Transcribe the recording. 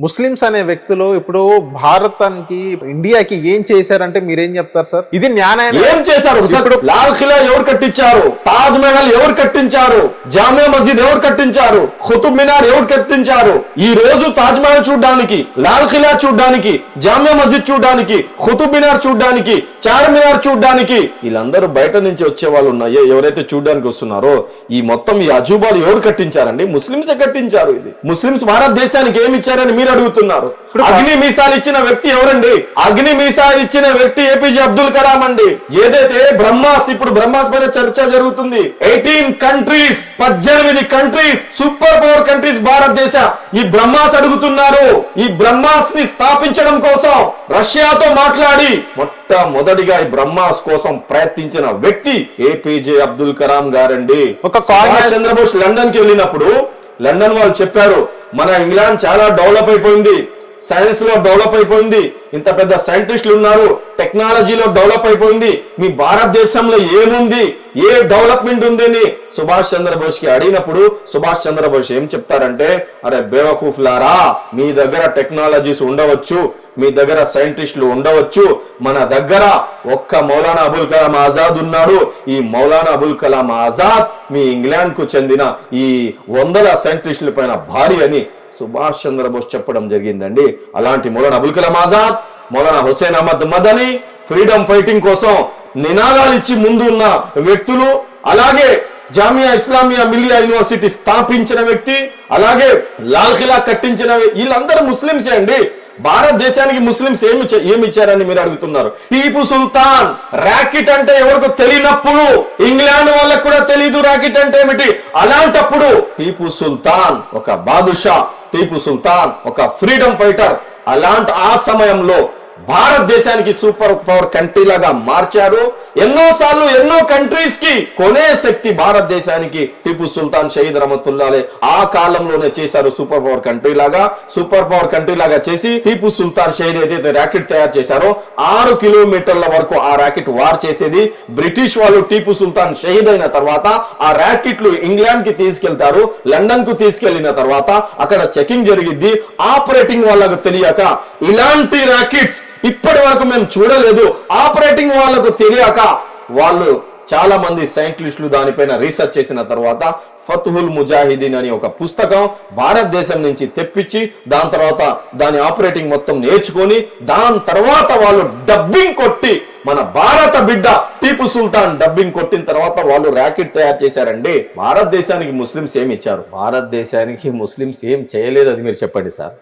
Muslims అనే వ్యక్తులు ఇప్పుడు భారతానికి ఇండియాకి ఏం చేశారంటే మీరేం చెప్తారు సార్? ఇది న్యాయం ఏం చేశారు? ఇప్పుడు లాల్ ఖిలా ఎవరు కట్టించారు? తాజ్ మహల్ ఎవరు కట్టించారు? జామియా మస్జిద్ ఎవరు కట్టించారు? ఖుతుబ్ మినార్ ఎవరు కట్టించారు? ఈ రోజు తాజ్ మహల్ చూడడానికి, లాల్ ఖిలా చూడడానికి, జామియా మస్జిద్ చూడడానికి, ఖుతుబ్ మినార్ చూడడానికి, చార్మినార్ చూడడానికి వీళ్ళందరూ బయట నుంచి వచ్చే వాళ్ళు ఉన్నాయి. ఎవరైతే చూడడానికి వస్తున్నారో ఈ మొత్తం ఈ అజూబాలు ఎవరు కట్టించారండి? ముస్లింసే కట్టించారు. ఇది ముస్లింస్ భారతదేశానికి ఏమి ఇచ్చారని మీరు అడుగుతున్నారు. అగ్ని మీసాలు ఇచ్చిన వ్యక్తి ఎవరండి? అగ్ని మీసాలు ఇచ్చిన వ్యక్తి ఏపీజే అబ్దుల్ కలాం అండి. ఏదైతే బ్రహ్మాస్, ఇప్పుడు బ్రహ్మాస్ పైన చర్చ జరుగుతుంది. 18 కంట్రీస్ సూపర్ పవర్ కంట్రీస్ భారతదేశ ఈ బ్రహ్మాస్ అడుగుతున్నారు. ఈ బ్రహ్మాస్ ని స్థాపించడం కోసం రష్యాతో మాట్లాడి మొట్టమొదటిగా ఈ బ్రహ్మాస్ కోసం ప్రయత్నించిన వ్యక్తి ఏపీజే అబ్దుల్ కలాం గారండి. సుభాష్ చంద్రబోస్ లండన్ కి వెళ్ళినప్పుడు లండన్ వాళ్ళు చెప్పారు, మన ఇంగ్లాండ్ చాలా డెవలప్ అయిపోయింది, సైన్స్ లో డెవలప్ అయిపోయింది, ఇంత పెద్ద సైంటిస్టులు ఉన్నారు, టెక్నాలజీలో డెవలప్ అయిపోయింది, మీ భారతదేశంలో ఏముంది, ఏ డెవలప్మెంట్ ఉంది అని సుభాష్ చంద్రబోస్ కి అడిగినప్పుడు సుభాష్ చంద్రబోస్ ఏం చెప్తారంటే, అరే బేవకూఫ్ లారా, మీ దగ్గర టెక్నాలజీస్ ఉండవచ్చు, మీ దగ్గర సైంటిస్టులు ఉండవచ్చు, మన దగ్గర ఒక్క మౌలానా అబుల్ కలాం ఆజాద్ ఉన్నాడు. ఈ మౌలానా అబుల్ కలాం ఆజాద్ మీ ఇంగ్లాండ్ కు చెందిన ఈ 100 సైంటిస్టుల పైన భారీ అని సుభాష్ చంద్రబోస్ చెప్పడం జరిగిందండి. అలాంటి మౌలానా అబుల్ కలాం ఆజాద్, మౌలానా హుస్సేన్ అహ్మద్ మదనీ ఫ్రీడమ్ ఫైటింగ్ కోసం నినాదాలు ఇచ్చి ముందు ఉన్న వ్యక్తులు, అలాగే జామియా ఇస్లామియా మిలియా యూనివర్సిటీ స్థాపించిన వ్యక్తి, అలాగే లాల్ ఖిలా కట్టించిన వీళ్ళందరూ ముస్లింసే అండి. భారతదేశానికి ముస్లింస్ ఏమి ఇచ్చారని మీరు అడుగుతున్నారు. టీపు సుల్తాన్ ర్యాకెట్ అంటే ఎవరికి తెలియనప్పుడు, ఇంగ్లాండ్ వాళ్ళకు కూడా తెలియదు ర్యాకెట్ అంటే ఏమిటి. అలాంటప్పుడు టీపు సుల్తాన్ ఒక బాదుషా, టీపు సుల్తాన్ ఒక ఫ్రీడమ్ ఫైటర్. అలాంటి ఆ సమయంలో భారతదేశానికి సూపర్ పవర్ కంట్రీ లాగా మార్చారు. ఎన్నోసార్లు ఎన్నో కంట్రీస్ కి కొనే శక్తి భారతదేశానికి టిపు సుల్తాన్ షహీద్ రహమతుల్లాహ్ ఆ కాలంలోనే చేశారు. సూపర్ పవర్ కంట్రీ లాగా చేసి టిపు సుల్తాన్ షహీద్ ఏదైతే ర్యాకెట్ తయారు చేశారో 6 కిలోమీటర్ల వరకు ఆ ర్యాకెట్ వార్ చేసేది. బ్రిటిష్ వాళ్ళు టిపు సుల్తాన్ షహీద్ అయిన తర్వాత ఆ ర్యాకెట్లు ఇంగ్లాండ్ కి తీసుకెళ్తారు. లండన్ కు తీసుకెళ్లిన తర్వాత అక్కడ చెకింగ్ జరిగిద్ది. ఆపరేటింగ్ వాళ్ళకు తెలియక ఇలాంటి ర్యాకెట్స్ ఇప్పటి వరకు మేము చూడలేదు. ఆపరేటింగ్ వాళ్ళకు తెలియక వాళ్ళు చాలా మంది సైంటిస్టులు దానిపైన రీసెర్చ్ చేసిన తర్వాత ఫతుహుల్ ముజాహిదీన్ అని ఒక పుస్తకం భారతదేశం నుంచి తెప్పించి దాని తర్వాత దాని ఆపరేటింగ్ మొత్తం నేర్చుకొని దాని తర్వాత వాళ్ళు డబ్బింగ్ కొట్టి మన భారత బిడ్డ టీపు సుల్తాన్ డబ్బింగ్ కొట్టిన తర్వాత వాళ్ళు ర్యాకెట్ తయారు చేశారండి. భారతదేశానికి ముస్లింస్ ఏమి ఇచ్చారు? భారతదేశానికి ముస్లింస్ ఏం చేయలేదు, అది మీరు చెప్పండి సార్.